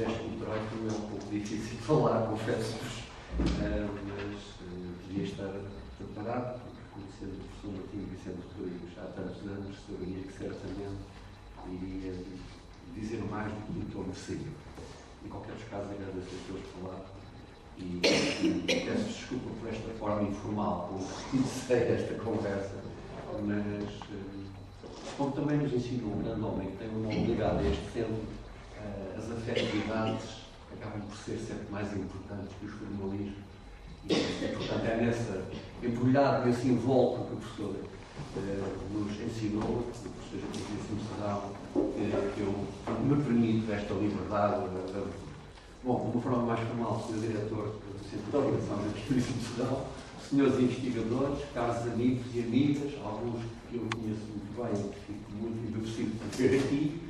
gesto heróico é um pouco difícil de falar, confesso-vos, mas devia estar preparado, porque conhecendo o professor Martim Vicente Rodrigues há tantos anos, saberia que certamente iria dizer mais do que eu merecia. Em qualquer dos casos, agradeço as suas palavras e peço desculpa por esta forma informal como iniciei esta conversa, mas como também nos ensinou um grande homem que tem um nome ligado a este centro, as afetividades acabam por ser sempre mais importantes que os formalismos. E, portanto, é nessa embrulhado, nesse invólucro que o professor nos ensinou, o professor Joaquim Serrão, que eu me permito esta liberdade. Bom, de uma forma mais formal, Sr. Diretor do Centro de Investigação da Justiça de Serrão, senhores investigadores, caros amigos e amigas, alguns que eu conheço muito bem, que fico muito embevecido por ver aqui,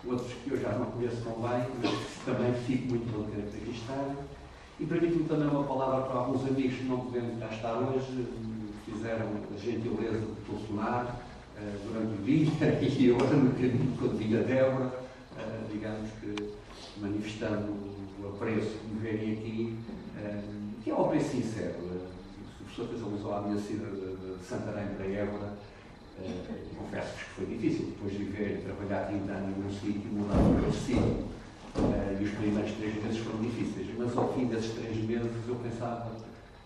outros que eu já não conheço tão bem, mas também fico muito contente de aqui estar. E permito-me também uma palavra para alguns amigos que não podemos cá estar hoje, fizeram a gentileza de telefonar durante o dia e agora no caminho quando vinha Débora, digamos que manifestando o apreço de me verem aqui, que é um apreço sincero. Se o professor fez alusão à minha saída de Santarém para Évora, confesso-vos que foi difícil, depois de viver e trabalhar 30 anos num sítio, mudar para outro sítio. E os primeiros 3 meses foram difíceis, mas ao fim desses 3 meses eu pensava,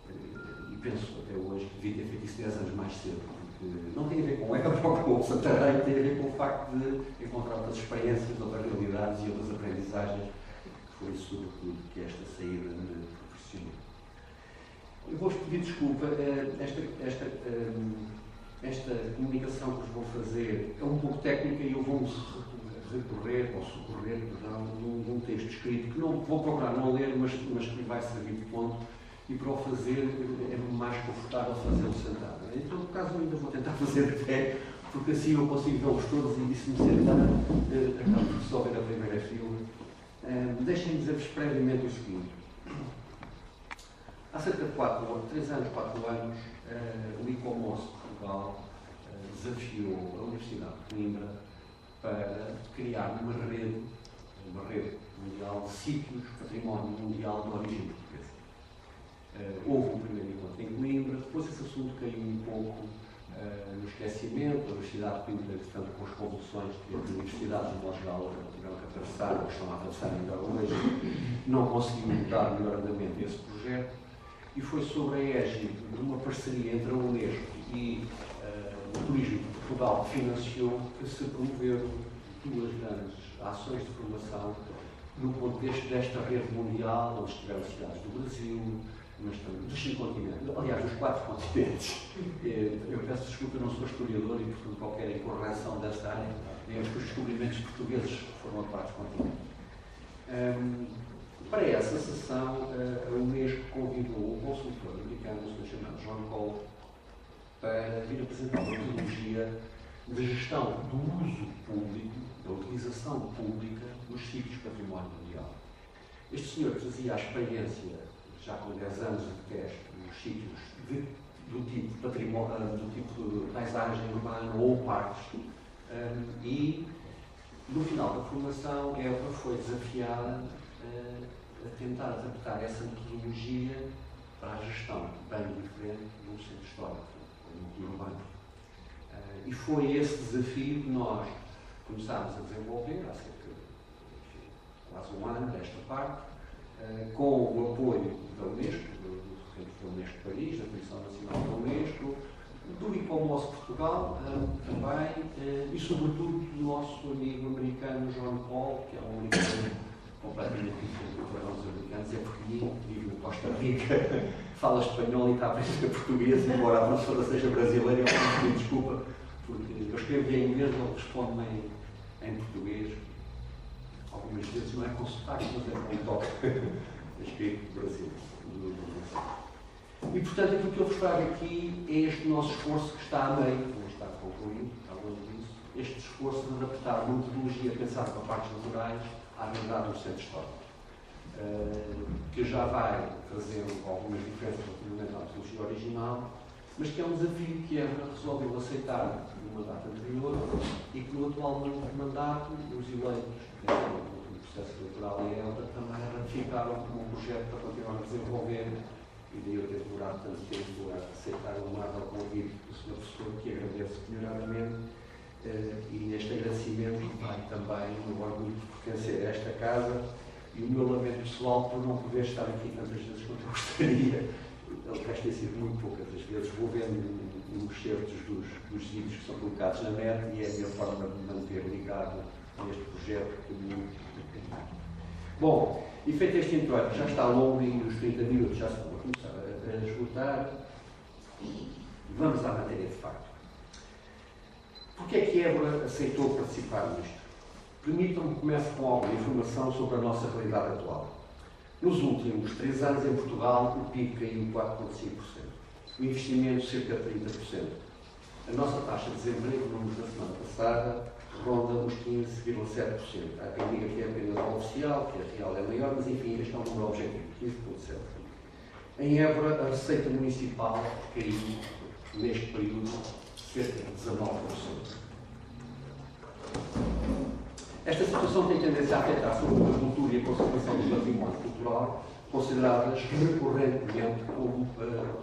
e penso até hoje, que devia ter feito isso 10 anos mais cedo, porque não tem a ver com Évora ou com o Santarém, tem a ver com o facto de encontrar outras experiências, outras realidades e outras aprendizagens, que foi sobretudo que esta saída me proporcionou. Eu vou-vos pedir desculpa, esta comunicação que vos vou fazer é um pouco técnica e eu vou-me recorrer, ou socorrer, perdão, de um texto escrito que não vou procurar não ler, mas que vai servir de ponto, e para o fazer é mais confortável fazê-lo sentado. Então, no caso, eu ainda vou tentar fazer de pé, porque assim eu consigo vê-los todos e se me sentar, acabo por só ver a primeira fila. Deixem-me dizer-vos previamente o seguinte. Há cerca de 3 anos, 4 anos, o ICOMOS Portugal desafiou a Universidade de Coimbra para criar uma rede mundial de sítios, património mundial de origem portuguesa. Houve um primeiro encontro em Coimbra, depois esse assunto caiu um pouco no esquecimento. A Universidade de Coimbra, portanto, com as convulsões que as universidades, de modo geral, tiveram que atravessar, ou estão a atravessar ainda hoje, não conseguiu dar melhor andamento a esse projeto, e foi sobre a égide de uma parceria entre a Unesco e o Turismo de Portugal que financiou, que se promoveram 2 grandes ações de formação no contexto desta rede mundial, onde estiveram cidades do Brasil, mas também dos 5 continentes, aliás, dos 4 continentes. Eu peço desculpa, eu não sou historiador e, portanto, qualquer incorreção desta área, digamos que os descobrimentos portugueses foram a 4 continentes. Para essa sessão, a Unesco convidou um consultor americano, um senhor chamado John Cole, para vir apresentar uma metodologia de gestão do uso público, da utilização pública dos sítios de património mundial. Este senhor trazia a experiência, já com 10 anos de teste, nos sítios do tipo património, do tipo de paisagem urbana ou parques, e no final da formação, ela foi desafiada a tentar adaptar essa metodologia para a gestão bem diferente de um centro histórico, um núcleo urbano. E foi esse desafio que nós começámos a desenvolver há cerca de quase um ano desta parte, com o apoio da Unesco, do Centro da Unesco de Paris, da Comissão Nacional da Unesco, do ICOMOS Portugal também, e sobretudo do nosso amigo americano John Paul, que é um americano completamente diferente do que os americanos, é pequenino, vive na Costa Rica, fala espanhol e está a aprender português, embora a professora seja brasileira, eu peço desculpa, porque eu escrevo em inglês, ele responde-me em português, algumas vezes não é com sotaque, mas é com toque, escrito do Brasil. E, portanto, aquilo que eu vos trago aqui é este nosso esforço que está a meio, não está concluído, está longe disso, este esforço de adaptar uma metodologia pensada para partes naturais à realidade do centro histórico, que já vai trazendo algumas diferenças relativamente à metodologia original, mas que é um desafio que Évora resolveu aceitar numa data anterior e que no atual mandato os eleitos, no último processo eleitoral em Évora, também ratificaram como um projeto para continuar a desenvolver, e daí eu ter demorado tanto tempo a aceitar o amável convite do Sr. Professor, que agradeço melhoradamente, e neste agradecimento vai também o orgulho de pertencer a esta casa e o meu lamento pessoal por não poder estar aqui tantas vezes quanto eu gostaria. Aliás, tem sido muito poucas as vezes. Vou vendo uns certos dos vídeos que são publicados na net e é a minha forma de me manter ligado a este projeto que muito carinho. Bom, e feito este introito, já está longo e os 30 minutos já se vão começar a esgotar. Vamos à matéria de facto. Porquê é que Évora aceitou participar nisto? Permitam-me que comece com alguma informação sobre a nossa realidade atual. Nos últimos 3 anos em Portugal, o PIB caiu 4,5%. O investimento cerca de 30%. A nossa taxa de desemprego, números da semana passada, ronda os 15,7%. Há quem diga que é apenas o oficial, que a real é maior, mas enfim, este é um número objetivo, 15,7%. Em Évora, a receita municipal caiu, neste período, cerca de 19%. Esta situação tem tendência a afetar sobre a cultura e a conservação do património cultural, consideradas recorrentemente como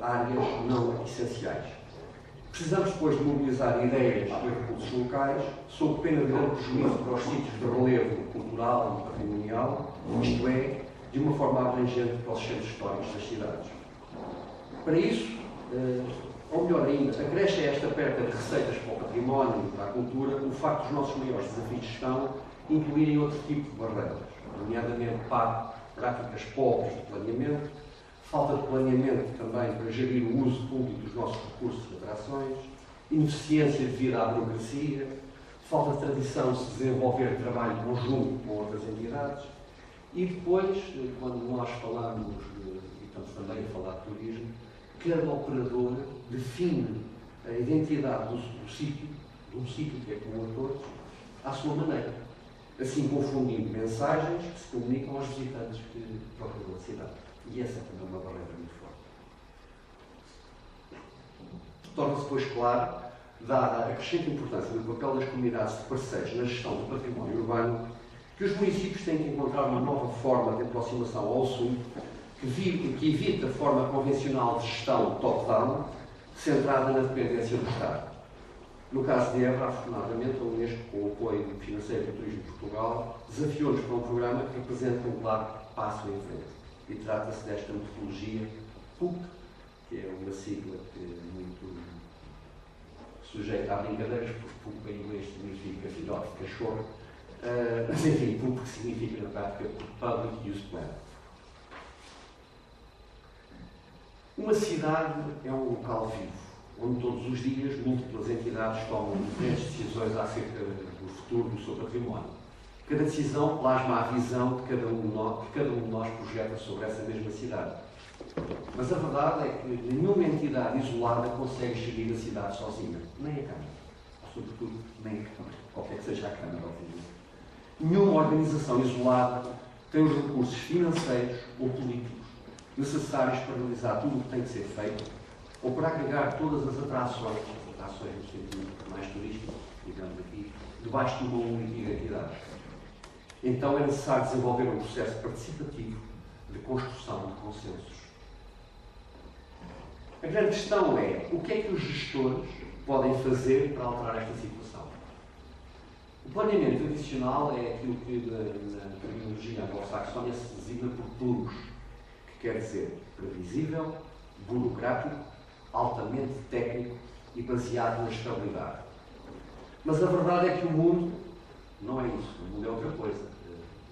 áreas não essenciais. Precisamos, depois, de mobilizar ideias e recursos locais, sob pena de grande prejuízo para os sítios de relevo cultural e patrimonial, isto é, de uma forma abrangente para os centros históricos das cidades. Para isso, ou melhor ainda, acresce a esta perda de receitas para o património e para a cultura o facto dos nossos maiores desafios de gestão incluírem outro tipo de barreiras, nomeadamente práticas pobres de planeamento, falta de planeamento também para gerir o uso público dos nossos recursos e atrações, ineficiência devido à burocracia, falta de tradição de se desenvolver trabalho conjunto com outras entidades, e depois, quando nós falamos, e estamos também a falar de turismo, cada operador define a identidade do sítio, de um sítio que é comum a todos, à sua maneira, assim confundindo mensagens que se comunicam aos visitantes que procuram a cidade. E essa também é uma barreira muito forte. Torna-se, pois, claro, dada a crescente importância do papel das comunidades de parceiros na gestão do património urbano, que os municípios têm que encontrar uma nova forma de aproximação ao assunto que evite a forma convencional de gestão top-down, centrada na dependência do Estado. No caso de Évora, afortunadamente, a Unesco, com o apoio financeiro do Turismo de Portugal, desafiou-nos para um programa que representa um claro passo em frente. E trata-se desta metodologia PUC, que é uma sigla que é muito sujeita a brincadeiras, porque PUC em inglês significa filhote de cachorro, mas enfim, PUC significa na prática Public Use Plan. Uma cidade é um local vivo, onde todos os dias múltiplas entidades tomam diferentes decisões acerca do futuro do seu património. Cada decisão plasma a visão que cada um de nós projeta sobre essa mesma cidade. Mas a verdade é que nenhuma entidade isolada consegue gerir a cidade sozinha, nem a Câmara. Sobretudo, nem a Câmara, qualquer que seja a Câmara, obviamente. Nenhuma organização isolada tem os recursos financeiros ou políticos necessários para realizar tudo o que tem que ser feito ou para agregar todas as atrações no sentido mais turístico, digamos aqui, debaixo de uma única identidade. Então é necessário desenvolver um processo participativo de construção de consensos. A grande questão é o que é que os gestores podem fazer para alterar esta situação. O planeamento tradicional é aquilo que na terminologia anglo-saxónica se designa por PURGS, que quer dizer previsível, burocrático, altamente técnico e baseado na estabilidade. Mas a verdade é que o mundo não é isso, o mundo é outra coisa.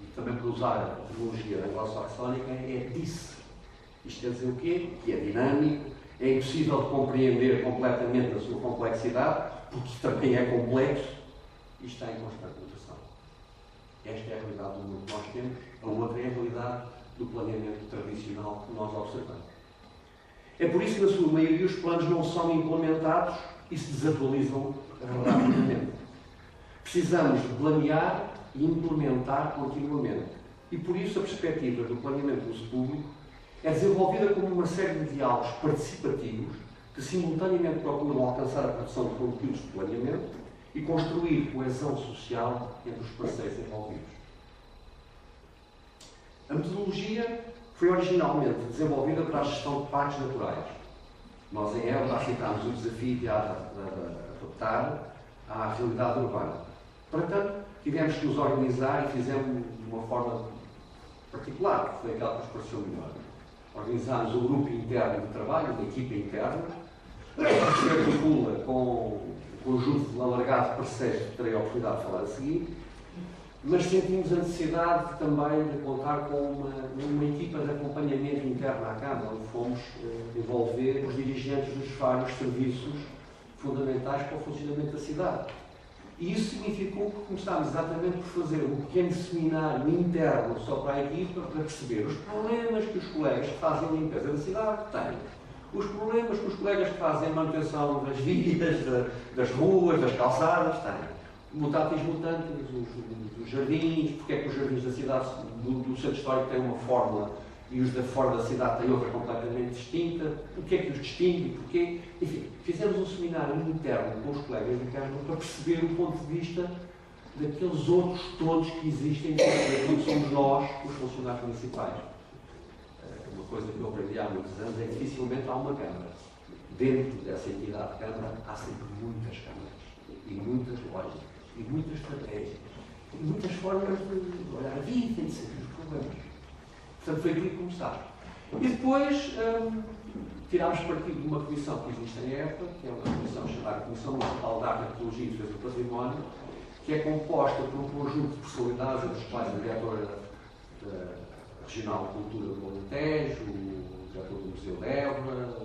E também para usar a terminologia anglo-saxónica é DISC. Isto quer dizer o quê? Que é dinâmico, é impossível de compreender completamente a sua complexidade, porque também é complexo e está em constante mutação. Esta é a realidade do mundo que nós temos, a outra é a realidade do planeamento tradicional que nós observamos. É por isso que, na sua maioria, os planos não são implementados e se desatualizam rapidamente. Precisamos de planear e implementar continuamente. E por isso a perspectiva do planeamento do uso público é desenvolvida como uma série de diálogos participativos que simultaneamente procuram alcançar a produção de conteúdos de planeamento e construir coesão social entre os parceiros envolvidos. A metodologia foi originalmente desenvolvida para a gestão de parques naturais. Nós, em Évora, aceitámos o desafio de adaptar à realidade urbana. Portanto, tivemos que nos organizar e fizemos de uma forma particular, que foi aquela que nos pareceu melhor. Organizámos um grupo interno de trabalho, uma equipa interna, que se articula com um conjunto de alargado de parceiros que terei a oportunidade de falar a seguir, mas sentimos a necessidade também de contar com uma equipa de acompanhamento interno à Câmara, onde fomos envolver os dirigentes dos vários serviços fundamentais para o funcionamento da cidade. E isso significou que começámos exatamente por fazer um pequeno seminário interno só para a equipa, para perceber os problemas que os colegas que fazem a limpeza da cidade têm, os problemas que os colegas que fazem a manutenção das vias, das ruas, das calçadas têm. Mutatis mutandis, os jardins, porque é que os jardins da cidade, do centro histórico, têm uma fórmula e os da fora da cidade têm outra completamente distinta, o que é que os distingue, porquê. Enfim, fizemos um seminário interno com os colegas da Câmara para perceber o ponto de vista daqueles outros todos que existem, que somos nós, os funcionários municipais. Uma coisa que eu aprendi há muitos anos é que dificilmente há uma Câmara. Dentro dessa entidade de Câmara há sempre muitas câmaras e muitas lógicas e muitas estratégias e muitas formas de olhar a vida e de saber os problemas. Portanto, foi aquilo que começámos. E depois tirámos partido de uma comissão que existe em Évora, que é uma comissão chamada Comissão Municipal de Arte, Arqueologia e Defesa do Património, que é composta por um conjunto de personalidades, entre os quais a diretora Regional de Cultura do Alentejo, o diretor do Museu de Évora,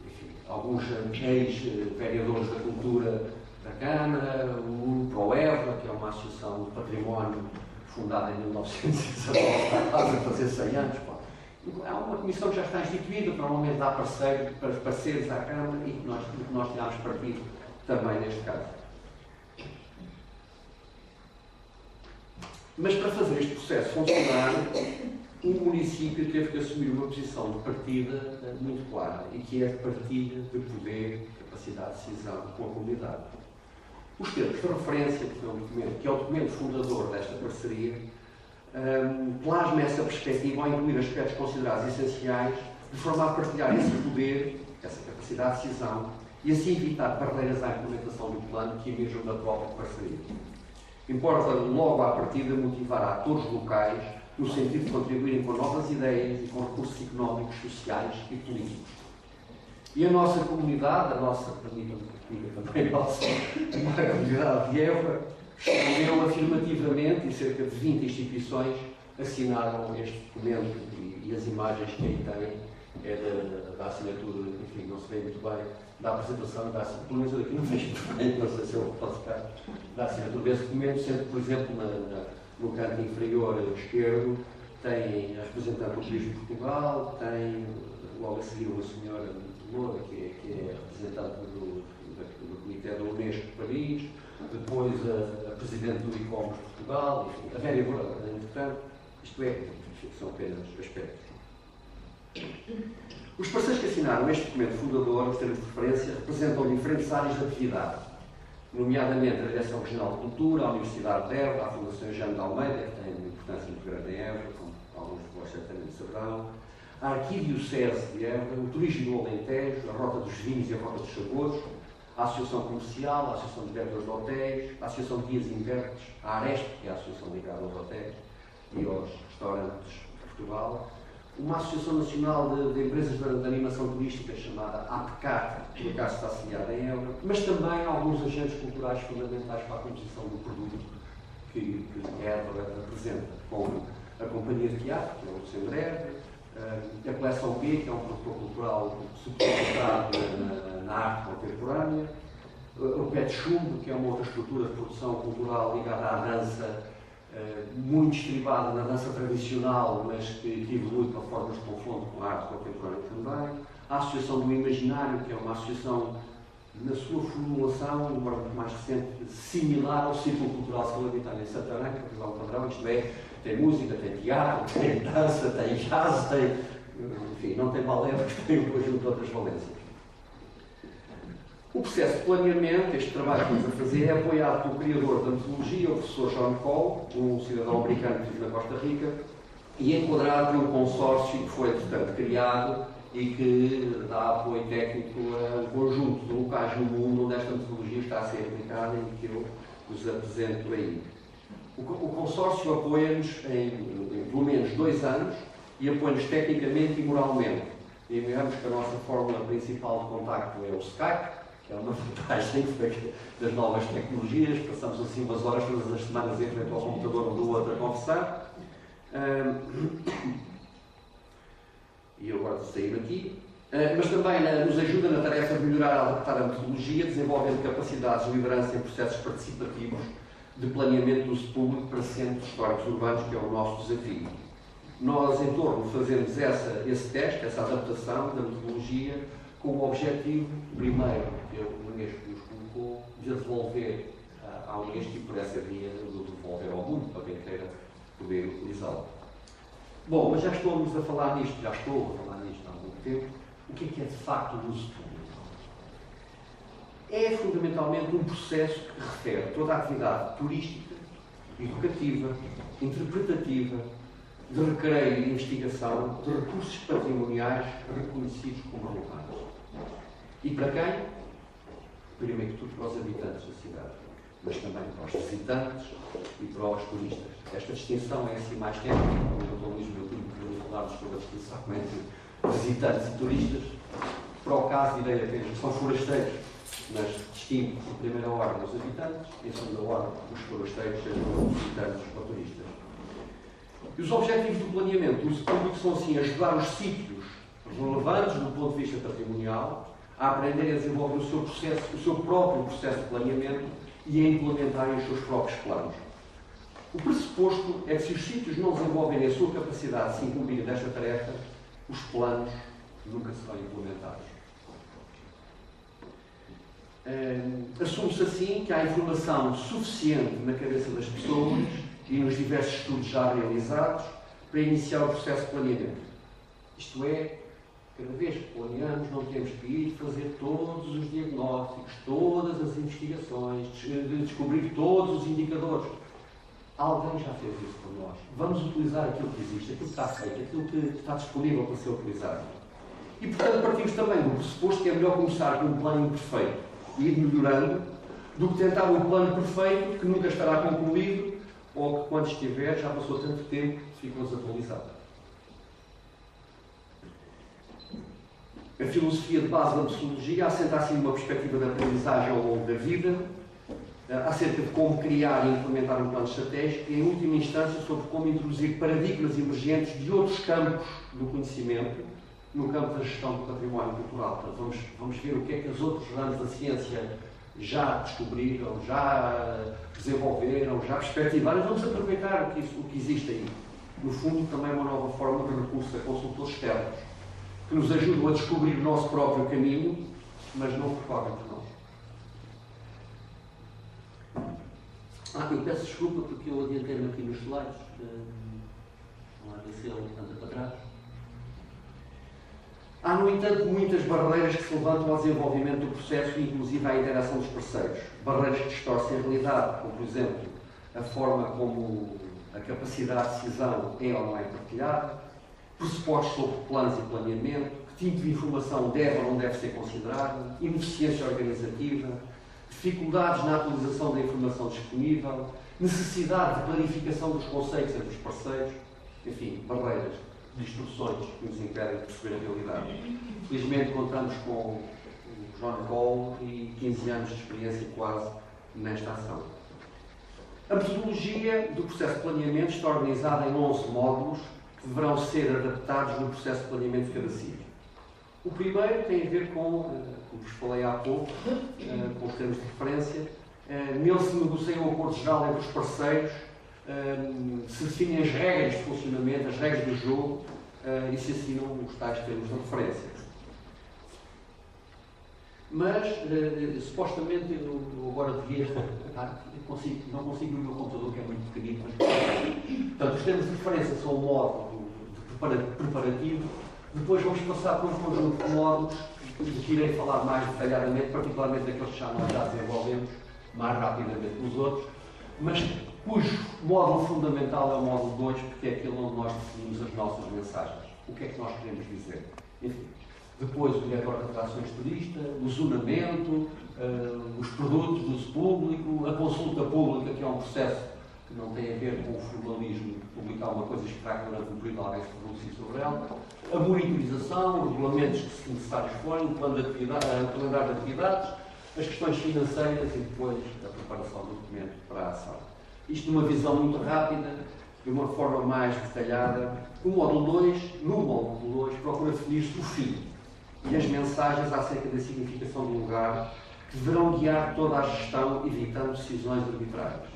enfim, alguns ex-vereadores da cultura da Câmara, o ProÉvora, que é uma associação de património fundada em 1919, quase a fazer 100 anos. Há uma comissão que já está instituída, que normalmente dá parceiros à Câmara e que nós tirámos partido também neste caso. Mas para fazer este processo funcionar, o município teve que assumir uma posição de partida muito clara e que é de partilha de poder, capacidade de decisão com a comunidade. Os termos de referência, que é o documento fundador desta parceria, plasma essa perspectiva ao incluir aspectos considerados essenciais de forma a partilhar esse poder, essa capacidade de decisão e assim evitar barreiras à implementação do plano que emerjam da própria parceria. Importa logo à partida motivar atores locais no sentido de contribuírem com novas ideias e com recursos económicos, sociais e políticos. E a nossa comunidade, a comunidade de Évora, respondeu afirmativamente e cerca de 20 instituições assinaram este documento e as imagens que aí têm é da assinatura, enfim, não se vê muito bem, da apresentação da assinatura, pelo menos aqui não vejo muito bem, não sei se eu posso ficar, da assinatura desse documento, sendo, por exemplo, no canto inferior esquerdo, tem a representante do Turismo de Portugal, tem logo a seguir uma senhora Loura, que é representante do Comitê da Unesco de Paris, depois a Presidente do ICOMOS de Portugal, enfim, a vereadora, entretanto, isto é, são apenas aspectos. Os parceiros que assinaram este documento fundador, os termos de referência, representam diferentes áreas de atividade, nomeadamente a Direção Regional de Cultura, a Universidade de Évora, a Fundação Eugênio de Almeida, que tem uma importância muito grande em Évora, como alguns de vós certamente saberão, a Arquidiocese de Évora, o Turismo do Alentejo, a Rota dos Vinhos e a Rota dos Sabores, a Associação Comercial, a Associação de Diretores de Hotéis, a Associação de Guias e Intérpretes, a Aresp, que é a Associação ligada aos hotéis e aos restaurantes de Portugal, uma Associação Nacional de Empresas de Animação Turística chamada APCAR, que por acaso está sediada em Évora, mas também alguns agentes culturais fundamentais para a composição do produto que Évora representa, como a Companhia de Teatro, que é o Lucembreve, a Coleção B, que é um produtor cultural subcontractado na arte contemporânea, o Pet Chumbo, que é uma outra estrutura de produção cultural ligada à dança, muito estribada na dança tradicional, mas que evolui para formas de confronto com a arte contemporânea também. A Associação do Imaginário, que é uma associação, na sua formulação, embora muito mais recente, similar ao Círculo Cultural Saladitário em Santarém, que é um padrão, isto é, tem música, tem teatro, tem dança, tem jazz, tem, enfim, não tem balé, porque tem um conjunto de outras valências. O processo de planeamento, este trabalho que estamos a fazer, é apoiado pelo criador da metodologia, o professor John Cole, um cidadão americano que vive na Costa Rica, e enquadrado por um consórcio que foi, portanto, criado e que dá apoio técnico a um conjunto de locais no mundo onde esta metodologia está a ser aplicada e que eu vos apresento aí. O consórcio apoia-nos em pelo menos 2 anos e apoia-nos tecnicamente e moralmente. E lembramos que a nossa fórmula principal de contacto é o Skype, que é uma vantagem das novas tecnologias. Passamos assim umas horas todas as semanas em frente ao computador um do outro a conversar. E eu agora de sair daqui. Mas também nos ajuda na tarefa de melhorar a adaptar a metodologia, desenvolvendo capacidades de liderança em processos participativos de planeamento do uso público para centros históricos urbanos, que é o nosso desafio. Nós, em torno, fazemos esse teste, essa adaptação da metodologia, com o objetivo, primeiro, que o Unesco nos colocou, de devolver à Unesco e por essa via de devolver ao mundo, para quem queira poder utilizá-lo. Bom, mas já estou a falar nisto há algum tempo. O que é de facto o uso público? É fundamentalmente um processo que refere toda a atividade turística, educativa, interpretativa, de recreio e investigação de recursos patrimoniais reconhecidos como relevantes. E para quem? Primeiro que tudo para os habitantes da cidade, mas também para os visitantes e para os turistas. Esta distinção é assim mais técnica, como o Dr. Luís Milton que falámos sobre a distinção entre visitantes e turistas. Para o caso, direi apenas, são forasteiros, mas distingue em primeira ordem os habitantes e em segunda ordem os forasteiros, sejam os visitantes ou turistas. E os objetivos do planeamento do uso público são assim ajudar os sítios relevantes do ponto de vista patrimonial a aprenderem a desenvolver o seu próprio processo de planeamento e a implementarem os seus próprios planos. O pressuposto é que se os sítios não desenvolverem a sua capacidade de se incumbirem desta tarefa, os planos nunca serão implementados. Assume-se assim que há informação suficiente na cabeça das pessoas e nos diversos estudos já realizados para iniciar o processo de planeamento. Isto é, cada vez que planeamos não temos que ir fazer todos os diagnósticos, todas as investigações, descobrir todos os indicadores. Alguém já fez isso por nós. Vamos utilizar aquilo que existe, aquilo que está feito, aquilo que está disponível para ser utilizado. E, portanto, partimos também do pressuposto que é melhor começar com um plano imperfeito e ir melhorando do que tentar um plano perfeito que nunca estará concluído ou que, quando estiver, já passou tanto tempo que ficou desatualizado. A filosofia de base da metodologia assenta assim numa perspectiva de aprendizagem ao longo da vida, acerca de como criar e implementar um plano estratégico e, em última instância, sobre como introduzir paradigmas emergentes de outros campos do conhecimento no campo da gestão do património cultural. Portanto, vamos ver o que é que os outros ramos da ciência já descobriram, já desenvolveram, já perspectivaram e vamos aproveitar o que existe aí. No fundo, também é uma nova forma de recurso a consultores externos que nos ajudam a descobrir o nosso próprio caminho, mas não percorrem por nós. Eu peço desculpa porque eu adiantei-me aqui nos slides. Não há de ser anda para trás. Há, no entanto, muitas barreiras que se levantam ao desenvolvimento do processo e, inclusive, à interação dos parceiros. Barreiras que distorcem a realidade, como, por exemplo, a forma como a capacidade de decisão é ou não é partilhada, pressupostos sobre planos e planeamento, que tipo de informação deve ou não deve ser considerada, ineficiência organizativa, dificuldades na atualização da informação disponível, necessidade de clarificação dos conceitos entre os parceiros, enfim, barreiras, distorções que nos impedem de perceber a realidade. Felizmente contamos com o John Cole e 15 anos de experiência quase nesta ação. A metodologia do processo de planeamento está organizada em 11 módulos que deverão ser adaptados no processo de planeamento de cada sítio. O primeiro tem a ver com, como vos falei há pouco, com os termos de referência. Nele se negocia um acordo geral entre os parceiros, se definem as regras de funcionamento, as regras do jogo e se assinam os tais termos de referência. Mas, supostamente, eu agora devia... não consigo no meu computador, que é muito pequenino, mas... Portanto, os termos de referência são o módulo preparativo. Depois vamos passar por um conjunto de módulos de que irei falar mais detalhadamente, particularmente daqueles que nós já desenvolvemos, mais rapidamente que os outros. mas cujo módulo fundamental é o módulo 2, porque é aquele onde nós definimos as nossas mensagens. O que é que nós queremos dizer? Enfim, depois o diretor de atrações turista, o zonamento, os produtos do uso público, a consulta pública, que é um processo que não tem a ver com o formalismo de publicar uma coisa e esperar que durante um período alguém se pronuncie sobre ela, a monitorização, os regulamentos que se necessários forem, o calendário de atividades, as questões financeiras e depois a preparação do documento para a ação. Isto numa visão muito rápida, de uma forma mais detalhada. No módulo 2, procura definir-se o fim e as mensagens acerca da significação do lugar que deverão guiar toda a gestão, evitando decisões arbitrárias.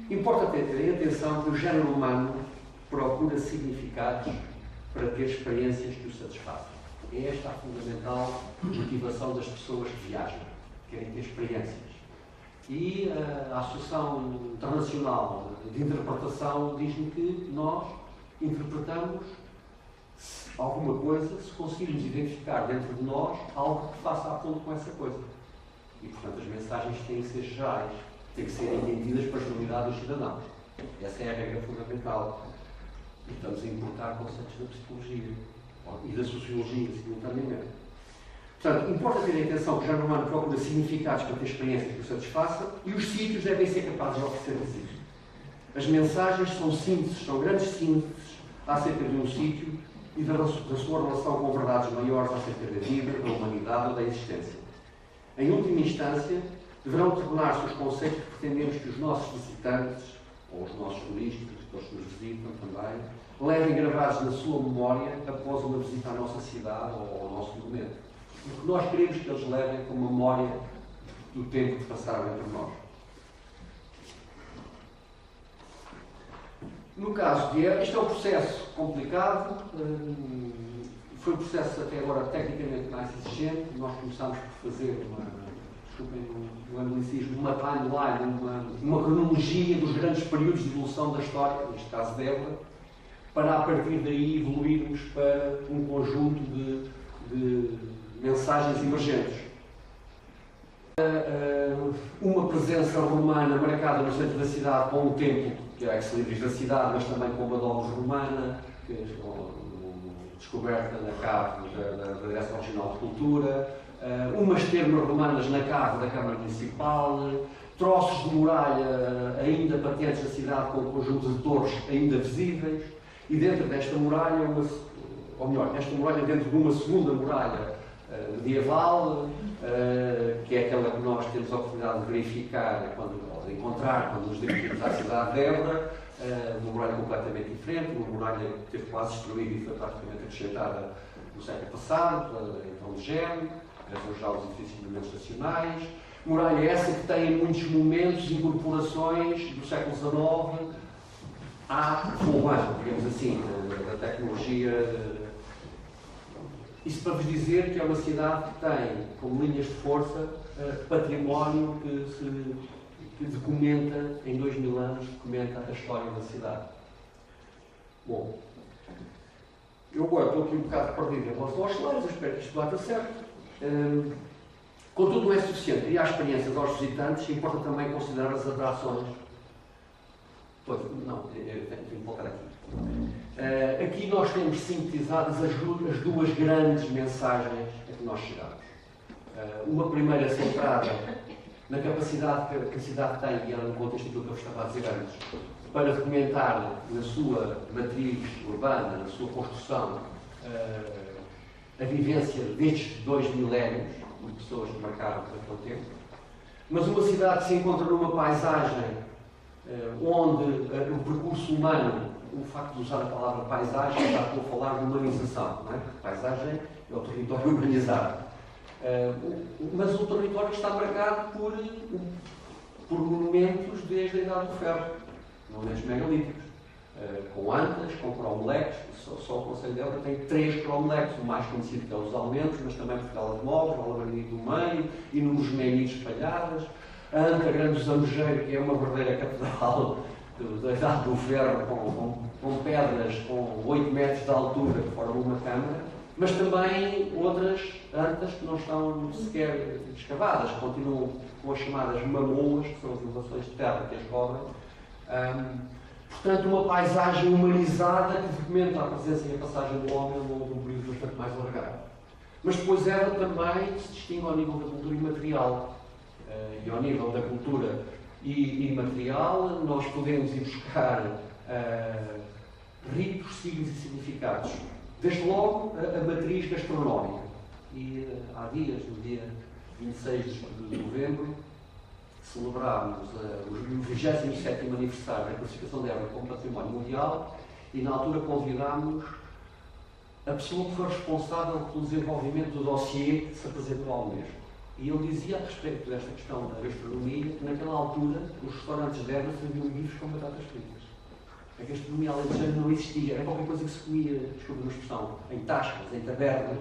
Importa ter atenção que o género humano procura significados para ter experiências que o satisfaçam. É esta a fundamental motivação das pessoas que viajam, querem ter experiências. E a Associação Internacional de Interpretação diz-me que nós interpretamos alguma coisa se conseguirmos identificar dentro de nós algo que faça a ponto com essa coisa. E, portanto, as mensagens têm que ser gerais, têm que ser entendidas para a generalidade dos cidadãos. Essa é a regra fundamental. E estamos a importar conceitos da psicologia e da sociologia, simultaneamente. Portanto, importa ter atenção que o género humano procura significados para ter experiências que o satisfaçam e os sítios devem ser capazes de oferecer isso. As mensagens são sínteses, são grandes sínteses acerca de um sítio e da sua relação com verdades maiores acerca da vida, da humanidade ou da existência. Em última instância, deverão tornar-se os conceitos que pretendemos que os nossos visitantes, ou os nossos turistas, aqueles que nos visitam também, levem gravados na sua memória após uma visita à nossa cidade ou ao nosso monumento. O que nós queremos que eles levem como memória do tempo que passaram entre nós. No caso de isto é um processo complicado, foi um processo até agora tecnicamente mais exigente. Nós começámos por fazer um anglicismo, uma timeline, uma cronologia dos grandes períodos de evolução da história, neste caso dela, para a partir daí evoluirmos para um conjunto de mensagens emergentes. Uma presença romana marcada no centro da cidade com um templo, que é a ex-libris da cidade, mas também com uma domus romana, que é descoberta na cave da Direção Regional de Cultura, umas termas romanas na cave da Câmara Municipal, troços de muralha ainda patentes na cidade com um conjunto de torres ainda visíveis, e dentro desta muralha, ou melhor, esta muralha dentro de uma segunda muralha medieval, que é aquela que nós temos a oportunidade de verificar, ou de encontrar quando nos dirigimos à cidade de Évora, uma muralha completamente diferente, uma muralha que teve quase destruída e foi praticamente acrescentada no século passado, então de Gêmeo, que já os edifícios de monumentos nacionais. Muralha essa que tem em muitos momentos incorporações do século XIX à fulgurante, digamos assim, da tecnologia. Isso para vos dizer que é uma cidade que tem, como linhas de força, património que documenta, em 2000 anos, documenta a história da cidade. Bom, eu agora estou aqui um bocado perdido em relação aos slides, eu espero que isto bata certo. Contudo, não é suficiente criar experiências aos visitantes, importa também considerar as atrações. Pois, não, eu tenho que voltar aqui. Aqui nós temos sintetizadas as duas grandes mensagens a que nós chegamos. Uma primeira centrada na capacidade que a cidade tem, e era no contexto daquilo que eu estava a dizer antes, para documentar na sua matriz urbana, na sua construção, a vivência destes 2 milénios de pessoas que marcaram aquele tempo. Mas uma cidade que se encontra numa paisagem onde o percurso humano, o facto de usar a palavra paisagem, já estou a falar de humanização, não é? Paisagem é o território urbanizado. Mas o território está marcado por monumentos desde a Idade do Ferro, monumentos megalíticos, com antas, com cromolectos. Só o Conselho de Évora tem 3 cromolectos, o mais conhecido que é os Almentos, mas também Portela de Móveis, o Alabardinho do Meio, inúmeros meninos espalhadas, a Anta Grande do Zambujeiro, que é uma verdadeira catedral da Idade do Ferro, com pedras com 8 metros de altura que formam uma câmara, mas também outras antas que não estão sequer escavadas, continuam com as chamadas mamoas, que são as elevações de terra que as cobrem. Portanto, uma paisagem humanizada que documenta a presença e a passagem do homem ao longo de um período bastante mais alargado. Mas depois ela também se distingue ao nível da cultura imaterial. E ao nível da cultura imaterial, nós podemos ir buscar ritos, signos e significados. Desde logo, a matriz gastronómica. E há dias, no dia 26 de novembro, celebrámos o 27º aniversário da classificação da Évora como Património Mundial e, na altura, convidámos a pessoa que foi responsável pelo desenvolvimento do dossiê que se apresentou ao mesmo. E ele dizia, a respeito desta questão da gastronomia, que naquela altura os restaurantes de Évora serviam bifes com batatas fritas. A gastronomia alentejana não existia, era qualquer coisa que se comia, desculpa uma expressão, em tascas, em tabernas,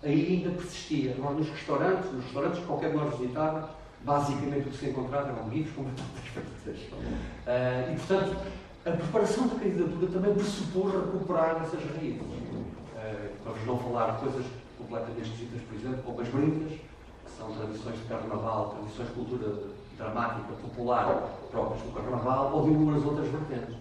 aí ainda persistia. Agora, nos restaurantes que qualquer de nós visitava, basicamente o que se encontrava eram bifes com batatas fritas. E, portanto, a preparação da candidatura também pressupôs recuperar essas raízes. Para não falar de coisas completamente esquisitas, por exemplo, como as brincas, que são tradições de carnaval, tradições de cultura dramática, popular, próprias do carnaval, ou de inúmeras outras vertentes.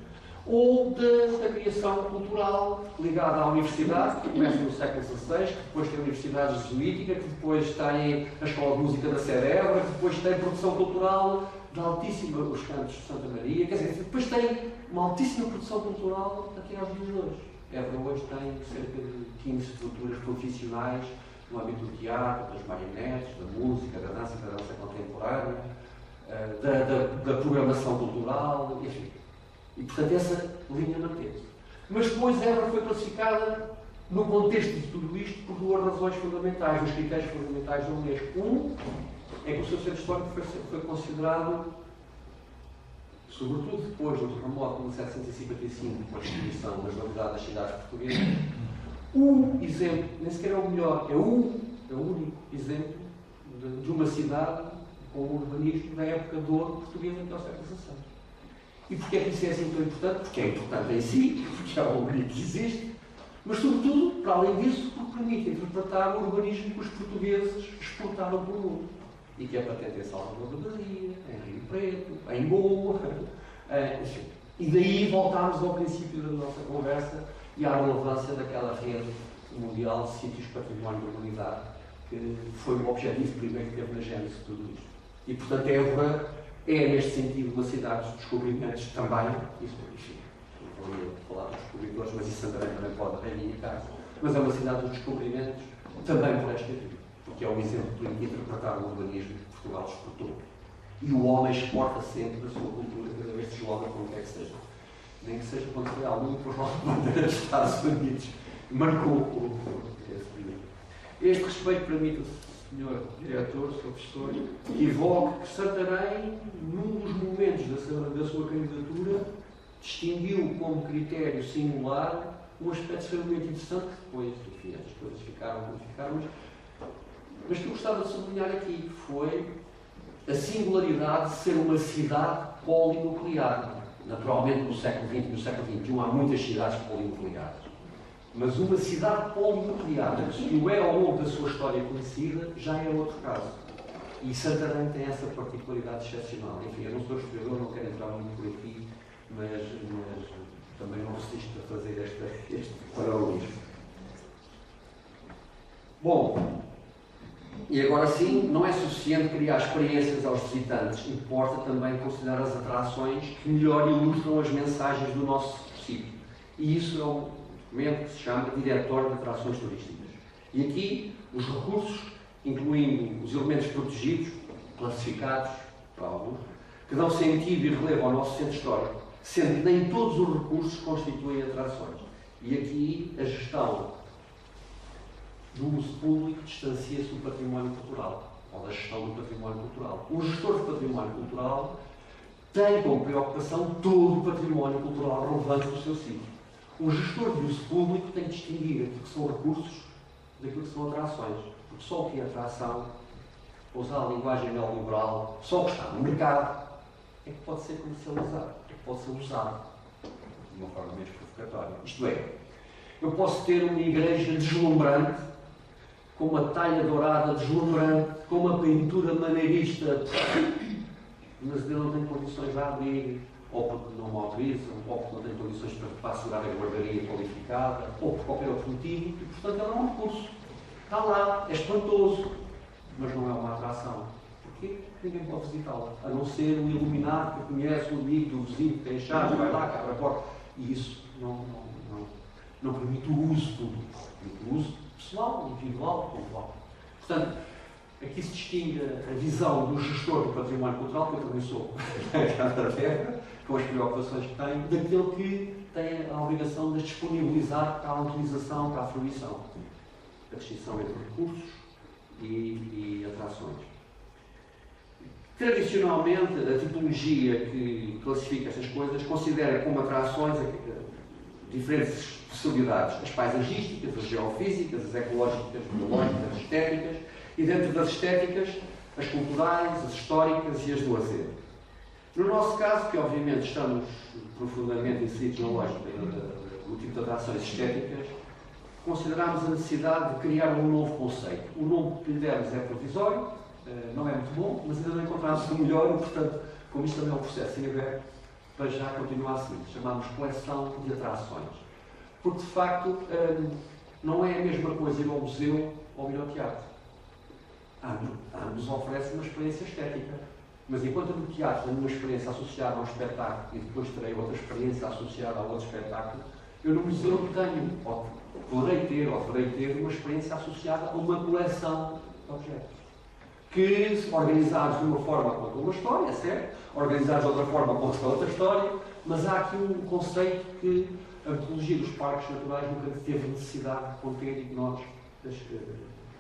Ou da criação cultural ligada à universidade, que começa no século XVI, que depois tem a Universidade Jesuítica, que depois tem a Escola de Música da Sé de Évora, que depois tem produção cultural de altíssima, os cantos de Santa Maria, quer dizer, depois tem uma altíssima produção cultural até aos dias de hoje. Évora hoje tem cerca de 15 estruturas profissionais no âmbito do teatro, das marionetes, da música, da dança contemporânea, da programação cultural, enfim. E, portanto, essa linha manteve-se. Mas depois Évora foi classificada, no contexto de tudo isto, por duas razões fundamentais, os critérios fundamentais da Unesco. Um é que o seu centro histórico foi considerado, sobretudo depois do terremoto de 1755, com a definição das novidades das cidades portuguesas, um exemplo, nem sequer é o melhor, é o único exemplo de uma cidade com o urbanismo da época de ouro portuguesa até ao século XVI. E porquê é que isso é assim tão importante? Porque é importante em si, porque é o único que existe, mas sobretudo, para além disso, porque permite interpretar o urbanismo que os portugueses exportaram para o mundo. E que é patente em Salvador da Bahia, em Rio Preto, em Goa, enfim. E daí voltámos ao princípio da nossa conversa e à relevância daquela rede mundial de sítios património da humanidade, que foi o objetivo primeiro que teve na gênese de tudo isto. E, portanto, Évora é, neste sentido, uma cidade dos descobrimentos também, isso, enfim, não vou falar dos descobridores, mas isso também pode reivindicar, mas é uma cidade dos descobrimentos também por esta via, porque é um exemplo de interpretar o urbanismo que Portugal exportou. E o homem exporta sempre da sua cultura, cada vez que se loga como quer que seja. Nem que seja quando foi algo muito provável de bandeira dos Estados Unidos, marcou esse período. Este respeito permite Senhor Diretor, Sr. Professor, que evoque que Santarém, num dos momentos da sua candidatura, distinguiu como critério singular um aspecto extremamente interessante, que depois, enfim, as coisas ficaram como ficaram, mas que eu gostava de sublinhar aqui, que foi a singularidade de ser uma cidade polinuclear. Naturalmente, no século XX e no século XXI há muitas cidades polinucleares. Mas uma cidade polinuclear, que o é ao longo da sua história conhecida, já é outro caso. E Santarém tem essa particularidade excepcional. Enfim, eu não sou historiador, não quero entrar muito por aqui, mas também não resisto a fazer este paralelismo. Bom, e agora sim, não é suficiente criar experiências aos visitantes, importa também considerar as atrações que melhor ilustram as mensagens do nosso sítio. E isso é um documento que se chama Diretório de Atrações Turísticas. E aqui os recursos, incluindo os elementos protegidos, classificados, para alguns, que dão sentido e relevo ao nosso centro histórico, sendo que nem todos os recursos constituem atrações. E aqui a gestão do uso público distancia-se do património cultural, ou da gestão do património cultural. O gestor de património cultural tem como preocupação todo o património cultural relevante do seu sítio. O gestor de uso público tem que distinguir entre o que são recursos daquilo que são atrações. Porque só o que é atração, para usar a linguagem neoliberal, só o que está no mercado é que pode ser comercializado, é que pode ser usado de uma forma menos provocatória. Isto é, Eu posso ter uma igreja deslumbrante, com uma talha dourada deslumbrante, com uma pintura maneirista, mas ele não tem condições de abrir, ou porque não me autorizam, ou porque não tem condições para assegurar a guardaria qualificada, ou por qualquer outro motivo, e portanto ele é um recurso. Está lá, é espantoso, mas não é uma atração. Porquê? Ninguém pode visitá-la, a não ser um iluminado que conhece o amigo do vizinho que tem chave, vai lá, abre a porta. E isso não permite o uso público, permite o uso pessoal, individual, pontual. Portanto, aqui se distingue a visão do gestor do património cultural, que eu também sou da terra, com as preocupações que tenho, daquele que tem a obrigação de disponibilizar para a utilização, para a fruição. A distinção entre recursos e atrações. Tradicionalmente, a tipologia que classifica estas coisas considera como atrações diferentes possibilidades: as paisagísticas, as geofísicas, as ecológicas, as biológicas, as estéticas, e dentro das estéticas, as culturais, as históricas e as do lazer. No nosso caso, que obviamente estamos profundamente inseridos na lógica do tipo de atrações estéticas, consideramos a necessidade de criar um novo conceito. O nome que lhe demos é provisório, não é muito bom, mas ainda não encontramos o melhor, e portanto, como isto também é um processo em aberto, para já continuar assim. Chamamos coleção de atrações. Porque, de facto, não é a mesma coisa ir ao museu ou ir ao teatro. Ambos oferecem uma experiência estética. Mas enquanto no teatro tenho uma experiência associada a um espetáculo e depois terei outra experiência associada a outro espetáculo, eu no museu tenho, ou poderei ter uma experiência associada a uma coleção de objetos. Que, organizados de uma forma, contam uma história, certo? Organizados de outra forma, contam outra história, mas há aqui um conceito que a metodologia dos parques naturais nunca teve necessidade de conter e que nós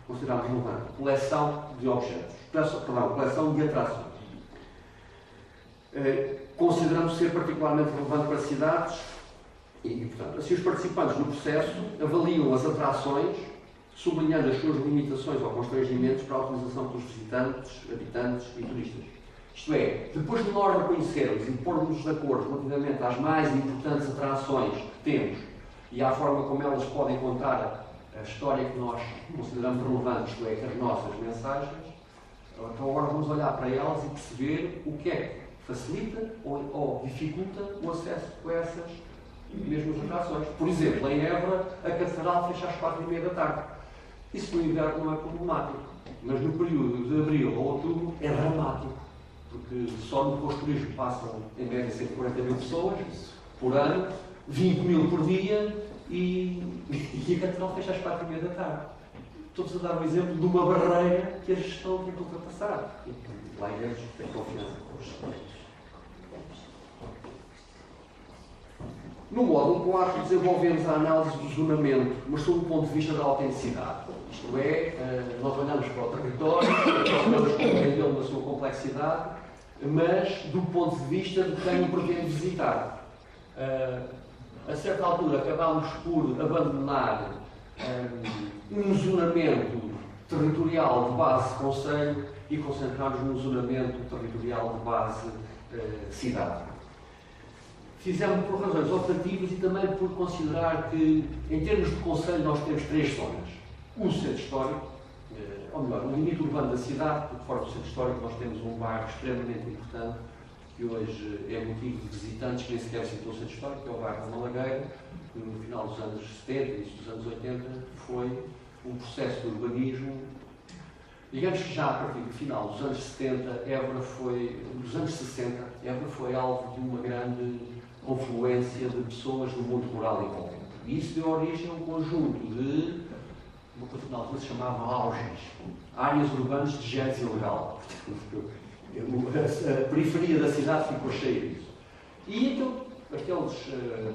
consideramos relevante. Coleção de objetos. Coleção de atrações. Consideramos ser particularmente relevante para cidades e, portanto, assim os participantes no processo avaliam as atrações, sublinhando as suas limitações ou constrangimentos para a utilização pelos visitantes, habitantes e turistas. Isto é, depois de nós reconhecermos e pormos de acordo relativamente às mais importantes atrações que temos e à forma como elas podem contar a história que nós consideramos relevante, isto é, as nossas mensagens, então agora vamos olhar para elas e perceber o que é que facilita ou dificulta o acesso a essas mesmas atrações. Por exemplo, em Évora, a Catedral fecha às 4h30 da tarde. Isso no inverno não é problemático, mas no período de abril ou outubro é dramático, porque só no posto-turismo passam em média 140 mil pessoas por ano, 20 mil por dia e a Catedral fecha às 4h30 da tarde. Estou-vos a dar um exemplo de uma barreira que a gestão tem que ultrapassar. Lá dentro tem confiança. No módulo 4, desenvolvemos a análise do zonamento, mas sob o ponto de vista da autenticidade. Isto é, nós olhamos para o território, procuramos compreendê-lo na sua complexidade, mas do ponto de vista de quem o pretende visitar. A certa altura, acabámos por abandonar um zonamento territorial de base concelho e concentrarmos num zonamento territorial de base cidade. Fizemos por razões optativas e também por considerar que, em termos de concelho, nós temos 3 zonas. O centro histórico, ou melhor, o limite urbano da cidade, porque fora do centro histórico nós temos um bairro extremamente importante, que hoje é motivo de visitantes que nem sequer visitam o centro histórico, que é o bairro da Malagueira, que no final dos anos 70 e início dos anos 80 foi um processo de urbanismo. Digamos que já a partir do final dos anos 70, dos anos 60, Évora foi alvo de uma grande confluência de pessoas do mundo rural e envolvente. E isso deu origem a um conjunto de, uma coisa que na altura se chamava auges, áreas urbanas de gênese ilegal. A periferia da cidade ficou cheia disso. E então, aqueles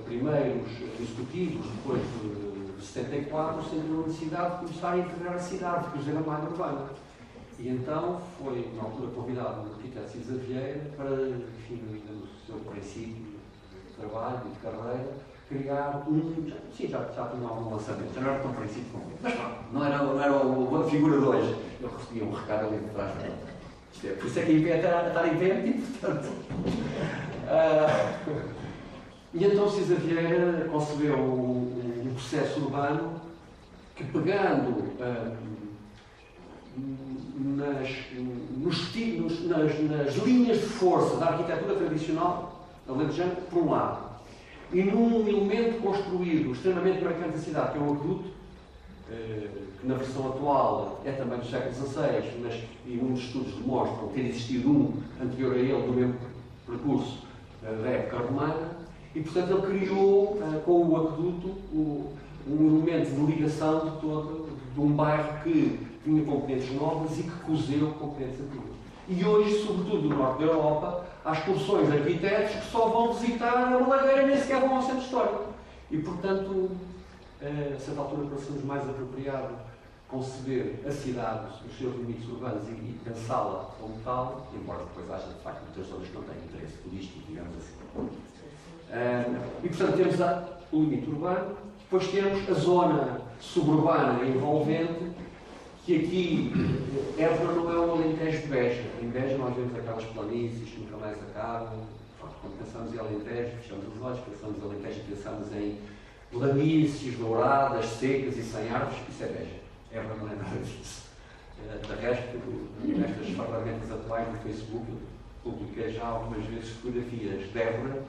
primeiros executivos, depois de 74, sentiram a necessidade de começar a integrar a cidade, de fazer a malha urbana. E então foi, na altura, convidado o arquiteto Cisa Vieira para, enfim, no seu princípio de trabalho e de carreira, criar já tinha algum lançamento, já não era tão princípio como ele. Mas não era a figura de hoje. Eu recebia um recado ali de trás. Por isso é que estar em pé e, portanto... E então Cisa Vieira concebeu um processo urbano que, pegando nas linhas de força da arquitetura tradicional alentejana, por um lado, e num elemento construído extremamente marcante da cidade, que é o aqueduto, que na versão atual é também do século XVI, mas e muitos estudos demonstram ter existido um anterior a ele, do mesmo percurso da época romana, e portanto ele criou, com o aqueduto, um elemento de ligação de um bairro que tinha componentes novas e que cozeu componentes antigas. E hoje, sobretudo no norte da Europa, há excursões de arquitetos que só vão visitar a Balagueira e nem sequer vão ao centro histórico. E, portanto, a certa altura pareceu-nos mais apropriado conceber a cidade, os seus limites urbanos e pensá-la como tal, embora depois haja, de facto, muitas zonas que não têm interesse turístico, digamos assim. E, portanto, temos o limite urbano, depois temos a zona suburbana envolvente, que aqui, Évora não é o Alentejo de Beja. Em Beja nós vemos aquelas planícies que nunca mais acabam. Quando pensamos em Alentejo, fechamos os olhos, pensamos em Alentejo e pensamos em planícies douradas, secas e sem árvores, isso é Beja. Évora não é nada disso. De resto, nestas ferramentas atuais do Facebook, publiquei já algumas vezes fotografias de Évora,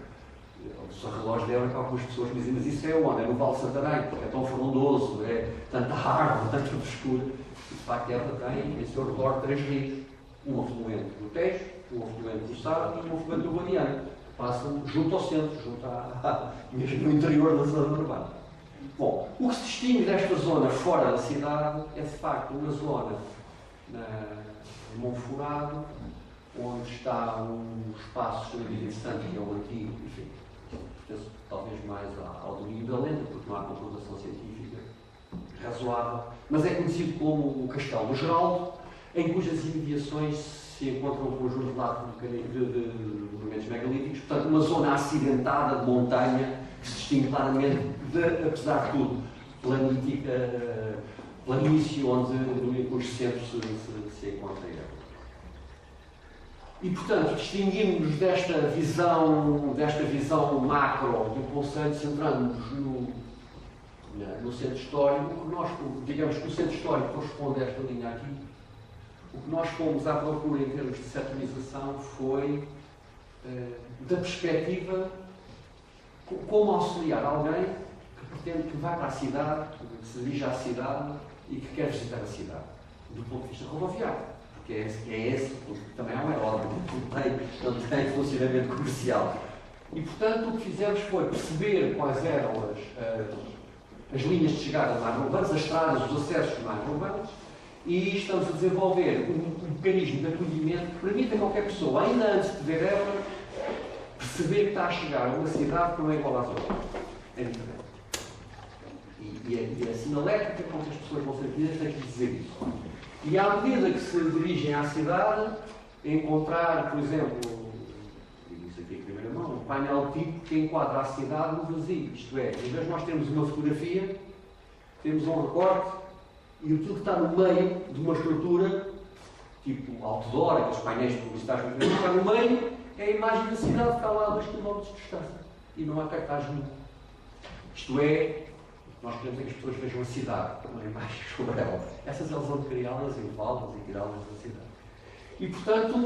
o relógio de Évora, que algumas pessoas me dizem, mas isso é onde? É no Vale de Santarém, porque é tão frondoso, é tanta árvore, tanta frescura. De facto, Évora tem em seu redor 3 rios. Um afluente do Tejo, um afluente do Sado e um afluente do Guadiana, que passam junto ao centro, mesmo no interior da zona urbana. Bom, o que se distingue desta zona fora da cidade é, de facto, uma zona em Monforado, onde está um espaço extremamente interessante, que é o antigo, enfim, pertence talvez mais ao domínio da lenda, porque não há comprovação científica razoável, mas é conhecido como o Castelo do Geraldo, em cujas imediações se encontra um conjunto de monumentos megalíticos, portanto, uma zona acidentada de montanha que se distingue claramente, apesar de tudo, planície onde os centros se encontram. E, portanto, distinguimos desta visão macro do conceito, centrando-nos no centro histórico. Digamos que o centro histórico corresponde a esta linha aqui. O que nós fomos à procura em termos de setorização foi da perspectiva como auxiliar alguém que pretende, que vai para a cidade, que se dirige à cidade e que quer visitar a cidade, do ponto de vista rodoviário. Porque é esse, porque também há um aeródromo, não tem funcionamento comercial. E, portanto, o que fizemos foi perceber quais eram as linhas de chegada mais relevantes, as estradas, os acessos mais relevantes, e estamos a desenvolver um mecanismo de acolhimento que permite a qualquer pessoa, ainda antes de ver ela, perceber que está a chegar a uma cidade que não é igual às outras. É diferente. E a sinalética com que as pessoas vão ser acolhidas tem que dizer isso. E à medida que se dirigem à cidade, encontrar, por exemplo, isso aqui em primeira mão, um painel tipo que enquadra a cidade no vazio. Isto é, em vez de nós termos uma fotografia, temos um recorte e aquilo que está no meio de uma estrutura, tipo outdoor, aqueles painéis publicitários que está no meio, é a imagem da cidade que está lá a 2 km de distância. E não há cartaz nenhum. Isto é, nós queremos é que as pessoas vejam a cidade, não é mais sobre ela. Essas elas vão criá-las, envolvê-las e tirá-las da cidade. E, portanto,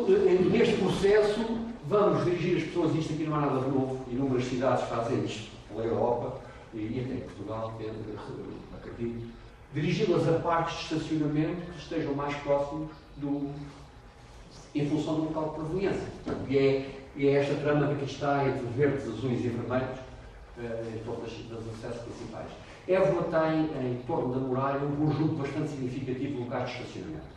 neste processo, vamos dirigir as pessoas, isto aqui não há nada de novo, inúmeras cidades fazem isto pela Europa, e até em Portugal, acredito, dirigi-las a parques de estacionamento que estejam mais próximos em função do local de proveniência. E é esta trama que aqui está entre verdes, azuis e vermelhos, em todos os acessos principais. Évora tem, em torno da muralha, um conjunto bastante significativo de locais de estacionamento.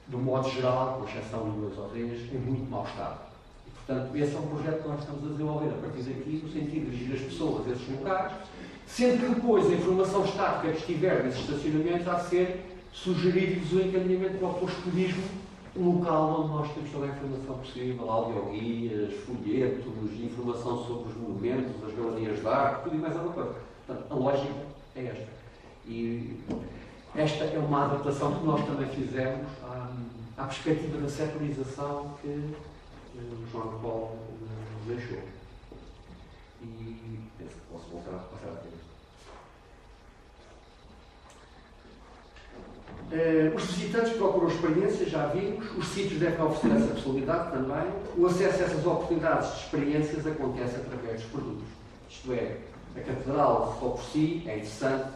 Do modo geral, com exceção de 2 ou 3, em muito mau estado. E, portanto, esse é um projeto que nós estamos a desenvolver a partir daqui, no sentido de dirigir as pessoas a esses locais, sendo que depois a informação estática que estiver nesses estacionamentos há de ser sugerido-lhes o encaminhamento para o posto de turismo, um local onde nós temos toda a informação possível, audioguias, folhetos, informação sobre os monumentos, as galerias de arte, tudo e mais alguma coisa. Portanto, a lógica é esta. E esta é uma adaptação que nós também fizemos à perspectiva da setorização que o João Paulo deixou. E penso que posso voltar a passar a tempo. Os visitantes procuram experiências, já vimos, os sítios devem oferecer essa possibilidade também. O acesso a essas oportunidades de experiências acontece através dos produtos. Isto é, a catedral só por si é interessante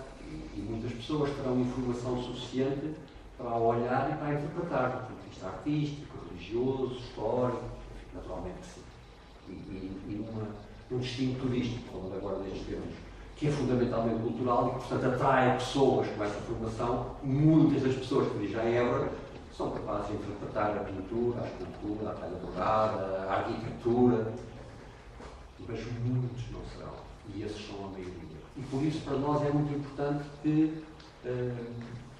e muitas pessoas terão informação suficiente para a olhar e para a interpretar, do ponto de vista artístico, religioso, histórico, naturalmente que sim. E um destino turístico, falando agora destes termos, que é fundamentalmente cultural e que, portanto, atrai pessoas com essa formação. Muitas das pessoas que dirigem a Évora são capazes de interpretar a pintura, a escultura, a tela dourada, a arquitetura, mas muitos não serão, e esses são a maioria. E por isso, para nós, é muito importante que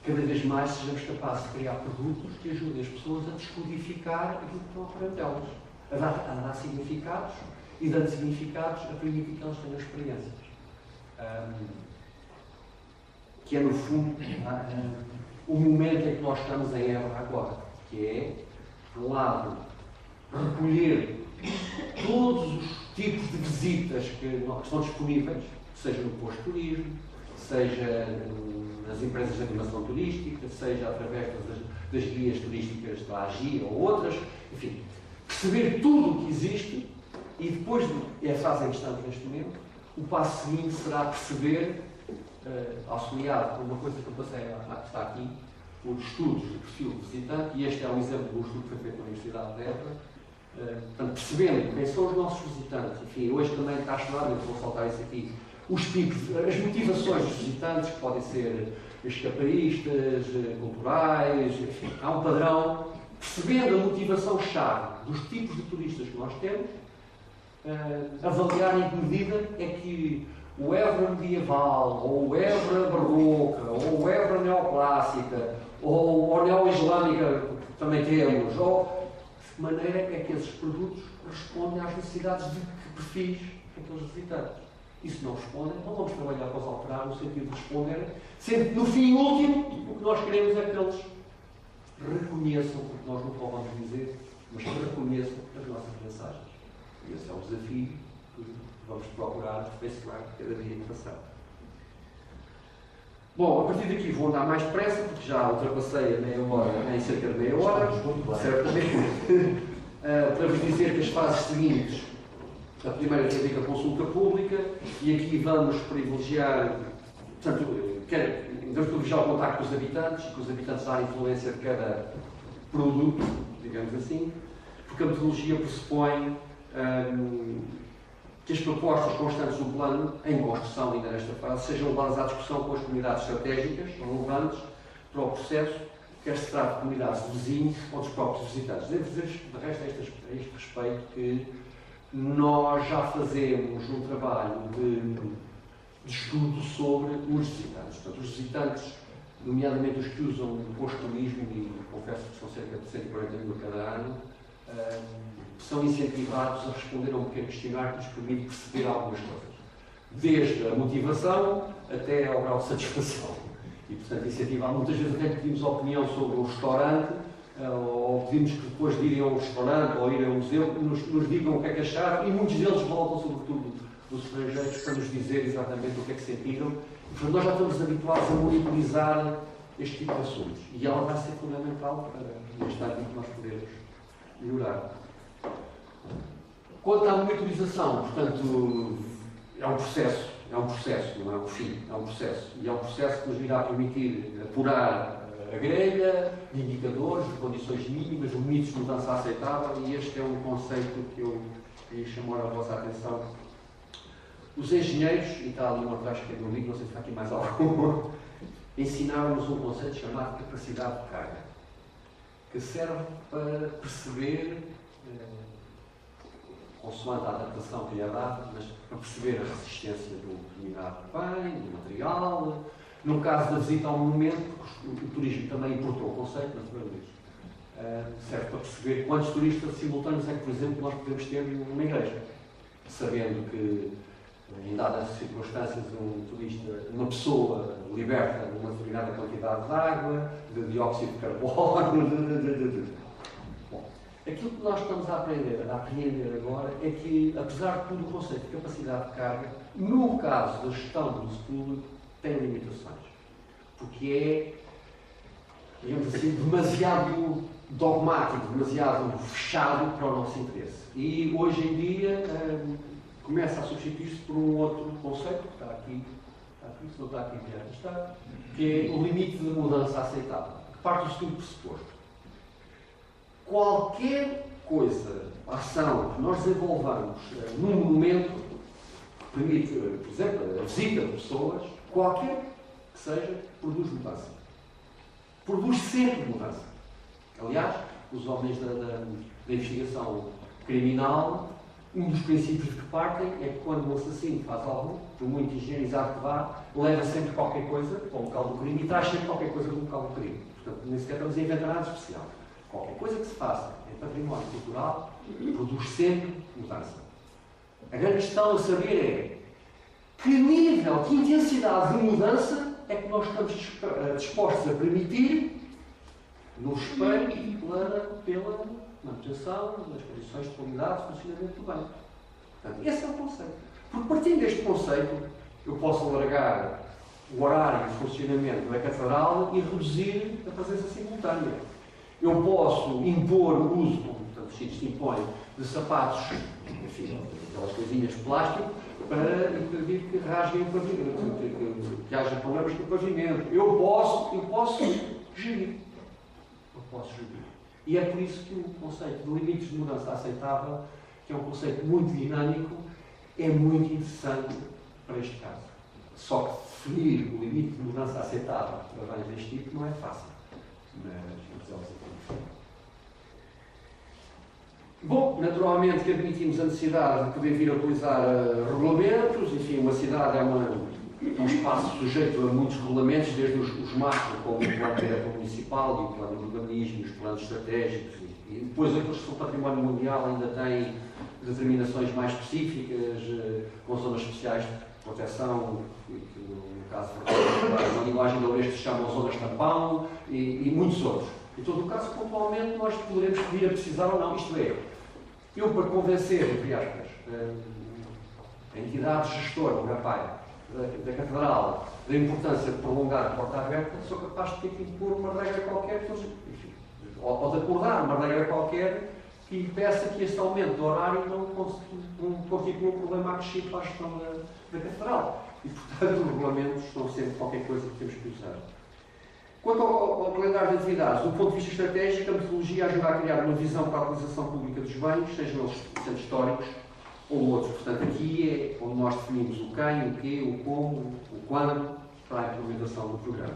cada vez mais sejamos capazes de criar produtos que ajudem as pessoas a descodificar aquilo que estão à frente delas, a dar significados e, dando significados, a permitir que elas tenham experiências. Que é, no fundo, o momento em que nós estamos em Évora agora, que é, por um lado, recolher todos os tipos de visitas que estão disponíveis, seja no posto de turismo, seja nas empresas de animação turística, seja através das guias turísticas da AGI ou outras, enfim, perceber tudo o que existe e depois, é a fase em que estamos neste momento, o passo seguinte será perceber, auxiliado por uma coisa que eu passei a estar aqui, por estudos de perfil de visitante, e este é um exemplo de um estudo que foi feito na Universidade de Évora, portanto, percebendo quem são os nossos visitantes, enfim, hoje também está estudado, eu vou soltar isso aqui, os tipos, as motivações dos visitantes, que podem ser escapaístas, culturais, enfim, há um padrão, percebendo a motivação-chave dos tipos de turistas que nós temos, avaliar em que medida é que o Évora medieval, ou o Évora barroca, ou o Évora neoclássica, ou a neo-islâmica, que também temos, ou de que maneira é que esses produtos respondem às necessidades de que perfis aqueles visitantes. E se não respondem, não vamos trabalhar para os alterar no sentido de responderem, sendo que no fim último, o que nós queremos é que eles reconheçam, porque nós nunca o vamos dizer, mas que reconheçam as nossas mensagens. E esse é o desafio que vamos procurar aperfeiçoar cada dia que passar. Bom, a partir daqui vou andar mais depressa, porque já ultrapassei a meia hora, em cerca de meia hora, certamente, para vos dizer que as fases seguintes, a primeira tem a ver com a consulta pública, e aqui vamos privilegiar, portanto, devemos privilegiar o contacto com os habitantes, e que os habitantes darem influência de cada produto, digamos assim, porque a metodologia pressupõe que as propostas constantes do plano, em construção ainda nesta fase, sejam levadas à discussão com as comunidades estratégicas relevantes para o processo, quer se trate de comunidades de vizinhos ou dos próprios visitantes. Devo dizer, de resto, a este respeito, que nós já fazemos um trabalho de estudo sobre os visitantes. Portanto, os visitantes, nomeadamente os que usam o posto de turismo, e confesso que são cerca de 140 mil cada ano, são incentivados a responder a um pequeno questionário que nos permite perceber algumas coisas. Desde a motivação até ao grau de satisfação. E, portanto, incentivar. Muitas vezes até pedimos opinião sobre o restaurante, ou pedimos que depois de irem ao restaurante ou irem ao museu, nos digam o que é que acharam, e muitos deles voltam, sobretudo dos estrangeiros, para nos dizer exatamente o que é que sentiram. E, portanto, nós já estamos habituados a monitorizar este tipo de assuntos. E ela vai ser fundamental para neste âmbito que nós podemos melhorar. Quanto à monitorização, portanto, é um processo, não é um fim, é um processo. E é um processo que nos irá permitir apurar a grelha de indicadores, de condições mínimas, limites de mudança aceitável, e este é um conceito que eu queria chamar a vossa atenção. Os engenheiros, e está ali uma atrás que é do livro, não sei se está aqui mais algum, ensinaram-nos um conceito chamado capacidade de carga, que serve para perceber, consoante a adaptação que lhe é dada, mas para perceber a resistência de um determinado bem, do material. No caso da visita ao monumento, porque o turismo também importou o conceito, naturalmente, serve para perceber quantos turistas simultâneos é que, por exemplo, nós podemos ter numa igreja, sabendo que, em dadas circunstâncias, uma pessoa liberta uma determinada quantidade de água, de dióxido de carbono, aquilo que nós estamos a apreender agora é que, apesar de tudo, o conceito de capacidade de carga, no caso da gestão do uso público, tem limitações. Porque digamos assim, demasiado dogmático, demasiado fechado para o nosso interesse. E hoje em dia começa a substituir-se por um outro conceito, que está aqui, se não está aqui, está, que é o limite de mudança aceitável, que parte do seguinte pressuposto. Qualquer coisa, ação que nós desenvolvamos num momento que permite, por exemplo, a visita de pessoas, qualquer que seja, produz mudança. Produz sempre mudança. Aliás, os homens da investigação criminal, um dos princípios de que partem é que quando um assassino faz algo, por muito higienizado que vá, leva sempre qualquer coisa para o local do crime e traz sempre qualquer coisa do local do crime. Portanto, nem sequer estamos a inventar nada especial. Qualquer coisa que se faça em património cultural produz sempre mudança. A grande questão a saber é que nível, que intensidade de mudança é que nós estamos dispostos a permitir no respeito pela manutenção das condições de qualidade e funcionamento do bem. Portanto, esse é o conceito. Porque partindo deste conceito, eu posso alargar o horário de funcionamento da catedral e reduzir a presença simultânea. Eu posso impor o uso, como tantos sítios se impõe, de sapatos, enfim, aquelas coisinhas de plástico, para impedir que rasguem o pavimento, que haja problemas com o pavimento. Eu posso gerir. E é por isso que o conceito de limites de mudança aceitável, que é um conceito muito dinâmico, é muito interessante para este caso. Só que definir o limite de mudança aceitável para bens deste tipo não é fácil. Bom, naturalmente que admitimos a necessidade de poder vir a utilizar regulamentos, enfim, uma cidade é um espaço sujeito a muitos regulamentos, desde os macro, como o plano diretor municipal e o plano de urbanismo, os planos estratégicos, e depois aqueles que são património mundial ainda têm determinações mais específicas, com zonas especiais de proteção, que no caso na linguagem da Unesco se chamam zonas tampão, e muitos outros. Em todo o caso, pontualmente, nós poderemos vir a precisar ou não, isto é, eu para convencer, entre aspas, a entidade gestora, o GAPAI, da Catedral, da importância de prolongar a porta aberta, sou capaz de ter que impor uma regra qualquer, enfim, ou de acordar uma regra qualquer que impeça que este aumento do horário não constitua um problema acrescido para a gestão da Catedral. E, portanto, os regulamentos são sempre qualquer coisa que temos que usar. Quanto ao calendário de atividades, do ponto de vista estratégico, a metodologia ajuda a criar uma visão para a utilização pública dos bens, sejam eles centros históricos ou outros. Portanto, aqui é onde nós definimos o quem, o quê, o como, o quando, para a implementação do programa.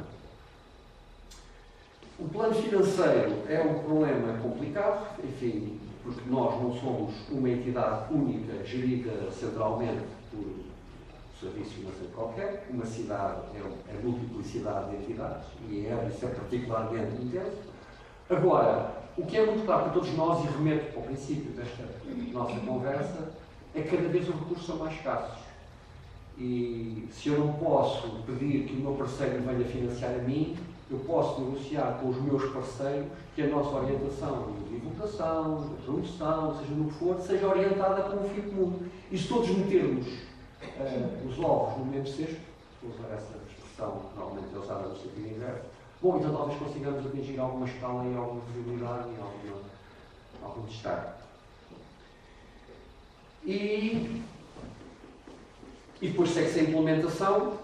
O plano financeiro é um problema complicado, enfim, porque nós não somos uma entidade única, gerida centralmente por serviço financeiro qualquer. Uma cidade é multiplicidade de entidades e isso é particularmente intenso. Agora, o que é muito claro para todos nós, e remeto para o princípio desta nossa conversa, é que cada vez os recursos são mais escassos. E se eu não posso pedir que o meu parceiro venha financiar a mim, eu posso negociar com os meus parceiros que a nossa orientação de divulgação, de promoção, seja no que for, seja orientada para um fim comum. E se todos metermos os ovos no mesmo cesto, vou usar essa expressão que normalmente é usada no sentido inverso, bom, então talvez consigamos atingir alguma escala e alguma visibilidade e algum destaque. E depois segue-se a implementação,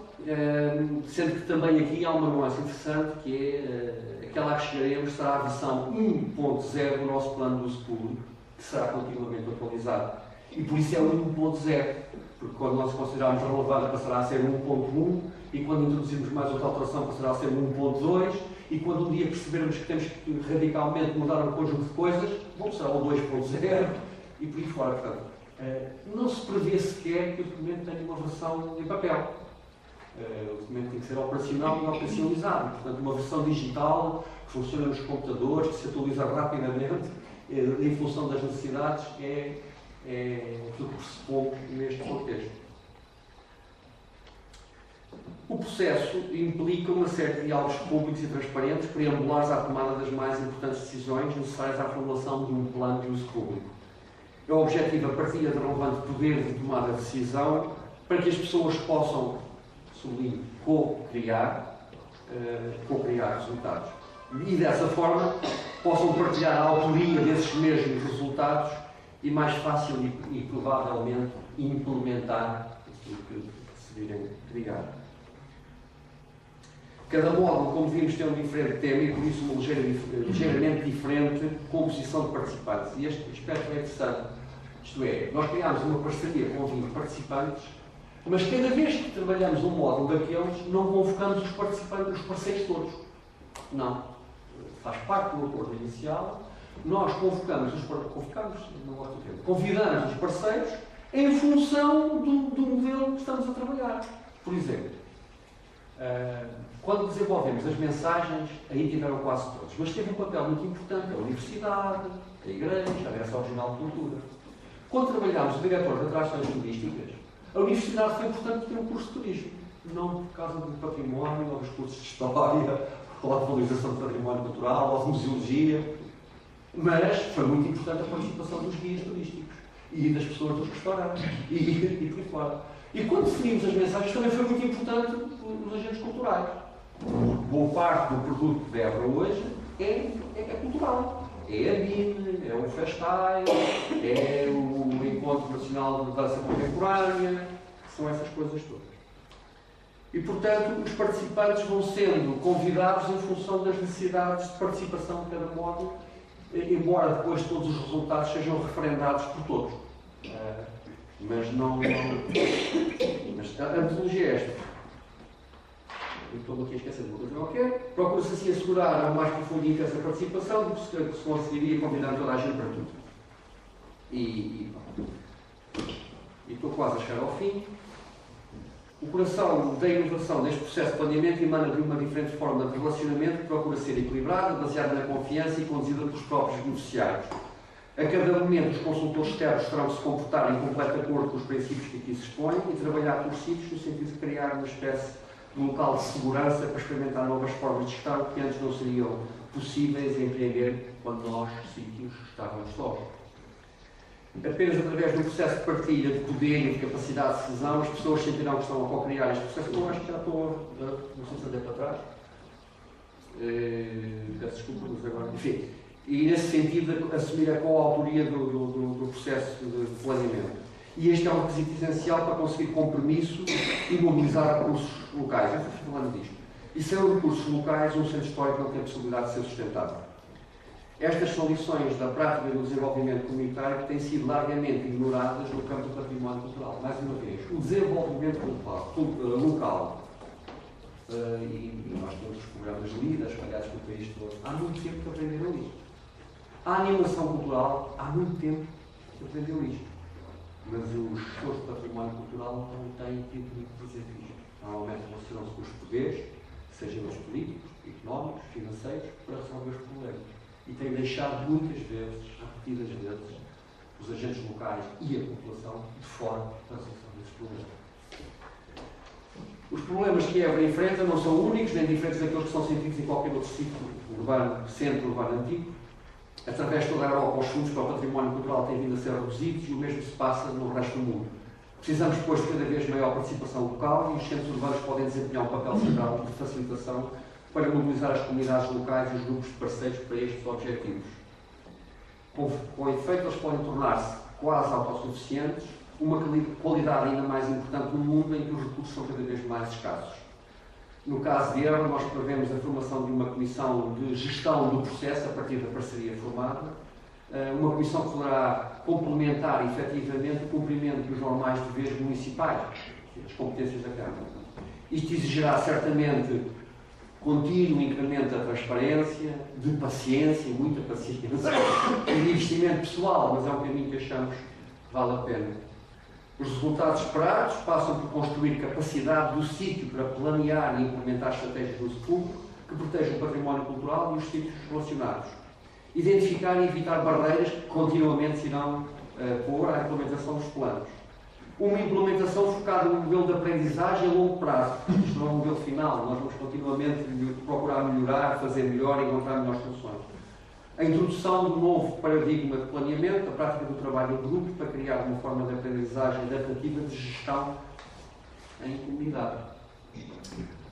sendo que também aqui há uma nuance interessante, que é aquela a que chegaremos, será a versão 1.0 do nosso plano de uso público, que será continuamente atualizado. E por isso é o 1.0, porque quando nós considerarmos relevante passará a ser 1.1, e quando introduzirmos mais outra alteração passará a ser 1.2, e quando um dia percebermos que temos que radicalmente mudar um conjunto de coisas, bom, será o 2.0, e por aí fora. Portanto, não se prevê sequer que o documento tenha uma versão em papel. O documento tem que ser operacional e operacionalizado. Portanto, uma versão digital que funciona nos computadores, que se atualiza rapidamente, em função das necessidades, é aquilo que pressupomos neste contexto. O processo implica uma série de diálogos públicos e transparentes, preambulares à tomada das mais importantes decisões necessárias à formulação de um plano de uso público. É o objetivo a partilha de relevante poder de tomada de decisão para que as pessoas possam, sublinho, co-criar resultados. E dessa forma possam partilhar a autoria desses mesmos resultados e mais fácil e provavelmente implementar aquilo que se virem criar. Cada módulo, como vimos, tem um diferente tema e por isso uma ligeiramente diferente composição de participantes. E este aspecto é interessante. Isto é, nós criámos uma parceria com 20 participantes, mas cada vez que trabalhamos um módulo daqueles, não convocamos os participantes, os parceiros todos. Não. Faz parte do acordo inicial. Nós convidamos os parceiros em função do modelo que estamos a trabalhar. Por exemplo, quando desenvolvemos as mensagens, aí tiveram quase todos, mas teve um papel muito importante a Universidade, a Igreja, a Direção Regional de Cultura. Quando trabalhámos o diretor de atrações turísticas, a Universidade foi importante ter um curso de turismo, não por causa do património, ou dos cursos de História, ou da valorização do património cultural, ou de museologia, mas foi muito importante a participação dos guias turísticos e das pessoas dos restaurantes e por aí fora. E quando definimos as mensagens também foi muito importante os agentes culturais. Boa parte do produto de Évora hoje é cultural. É a BIM, é o Festai, é o Encontro Nacional de Dança Contemporânea, são essas coisas todas. E, portanto, os participantes vão sendo convidados em função das necessidades de participação de cada módulo, embora depois todos os resultados sejam referendados por todos. Mas não. Mas a metodologia é esta. Eu estou aqui a esquecer de uma coisa qualquer. Procura-se assim assegurar a mais profunda e intensa participação do que se conseguiria convidar toda a gente para tudo. E estou quase a chegar ao fim. O coração da inovação neste processo de planeamento emana de uma diferente forma de relacionamento que procura ser equilibrada, baseada na confiança e conduzida pelos próprios beneficiários. A cada momento, os consultores externos terão de se comportar em completo acordo com os princípios que aqui se expõem e trabalhar por sítios no sentido de criar uma espécie de local de segurança para experimentar novas formas de estar que antes não seriam possíveis empreender quando nós, sítios, estávamos sós. Apenas através de um processo de partilha de poder e de capacidade de decisão, as pessoas sentirão que estão a co-criar este processo. Eu acho que já estou, não sei se andei para trás. Peço desculpa, mas agora, enfim. E nesse sentido, assumir a coautoria do processo de planeamento. E este é um requisito essencial para conseguir compromisso e mobilizar recursos locais. Eu estou falando disto. E sem os recursos locais, um centro histórico não tem a possibilidade de ser sustentável. Estas são lições da prática do desenvolvimento comunitário que têm sido largamente ignoradas no campo do património cultural. Mais uma vez, o desenvolvimento local, e nós temos os programas LIDA espalhados pelo país todo, há muito tempo que aprenderam isto. A animação cultural, há muito tempo que aprendeu isto. Mas os gestores do património cultural não têm tido muito prazer nisto. Normalmente relacionam-se com os poderes, sejam eles políticos, económicos, financeiros, para resolver os problemas. E têm deixado muitas vezes, repetidas vezes, os agentes locais e a população de fora da resolução desses problemas. Os problemas que Évora enfrenta não são únicos, nem diferentes daqueles que são sentidos em qualquer outro sítio urbano, centro urbano antigo. Através de toda a Europa, os fundos para o património cultural têm vindo a ser reduzidos e o mesmo se passa no resto do mundo. Precisamos, pois, de cada vez maior participação local e os centros urbanos podem desempenhar um papel central de facilitação para mobilizar as comunidades locais e os grupos de parceiros para estes objetivos. Com efeito, eles podem tornar-se quase autossuficientes, uma qualidade ainda mais importante no mundo em que os recursos são cada vez mais escassos. No caso de Évora, nós prevemos a formação de uma comissão de gestão do processo a partir da parceria formada, uma comissão que poderá complementar efetivamente o cumprimento dos normais deveres municipais, as competências da Câmara. Isto exigirá certamente contínuo incremento da transparência, de paciência, muita paciência, e de investimento pessoal, mas é um caminho que achamos que vale a pena. Os resultados esperados passam por construir capacidade do sítio para planear e implementar estratégias de uso público que protejam o património cultural e os sítios relacionados. Identificar e evitar barreiras que continuamente se irão pôr à implementação dos planos. Uma implementação focada no modelo de aprendizagem a longo prazo. Isto não é um modelo final, nós vamos continuamente procurar melhorar, fazer melhor e encontrar melhores soluções. A introdução de um novo paradigma de planeamento, a prática do trabalho em grupo para criar uma forma de aprendizagem adaptativa de gestão em comunidade.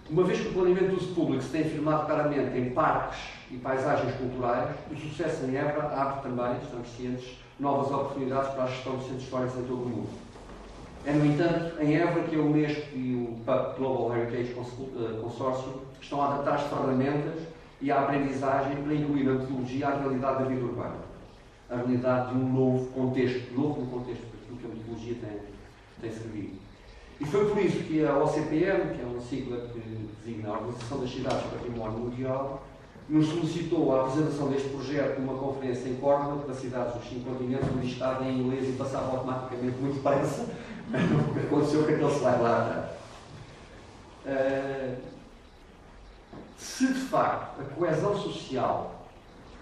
Uma vez que o planeamento de uso público se tem afirmado claramente em parques e paisagens culturais, o sucesso em Évora abre também, estamos cientes, novas oportunidades para a gestão de centros históricos em todo o mundo. É, no entanto, em Évora que a Unesco e o PUP Global Heritage Consortium estão a adaptar as ferramentas e a aprendizagem para incluir a metodologia à realidade da vida urbana. A realidade de um novo contexto no contexto para aquilo que a metodologia tem servido. E foi por isso que a OCPM, que é uma sigla que designa a Organização das Cidades do Património Mundial, nos solicitou a apresentação deste projeto numa conferência em Córdoba para cidades dos 5 continentes, onde estava em inglês e passava automaticamente muito depressa, o que aconteceu com aquele slide lá atrás. Se de facto a coesão social,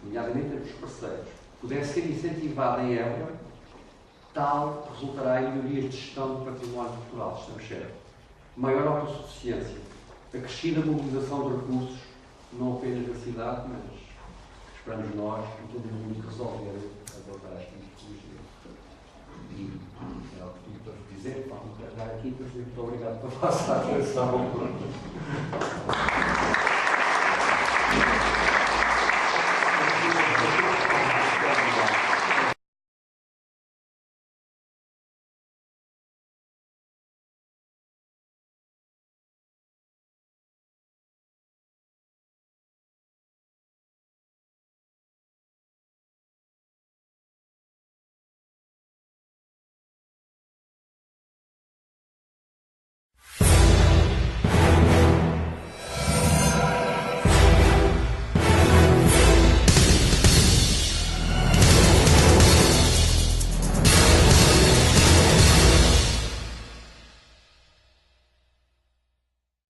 nomeadamente entre os parceiros, pudesse ser incentivada em Évora, tal resultará em melhorias de gestão do património cultural, estamos certos. Maior autossuficiência, acrescida mobilização de recursos, não apenas da cidade, mas esperamos nós, em todo o mundo, resolver abordar esta metodologia. E é o que tenho para vos dizer, para me carregar aqui, muito obrigado pela vossa atenção.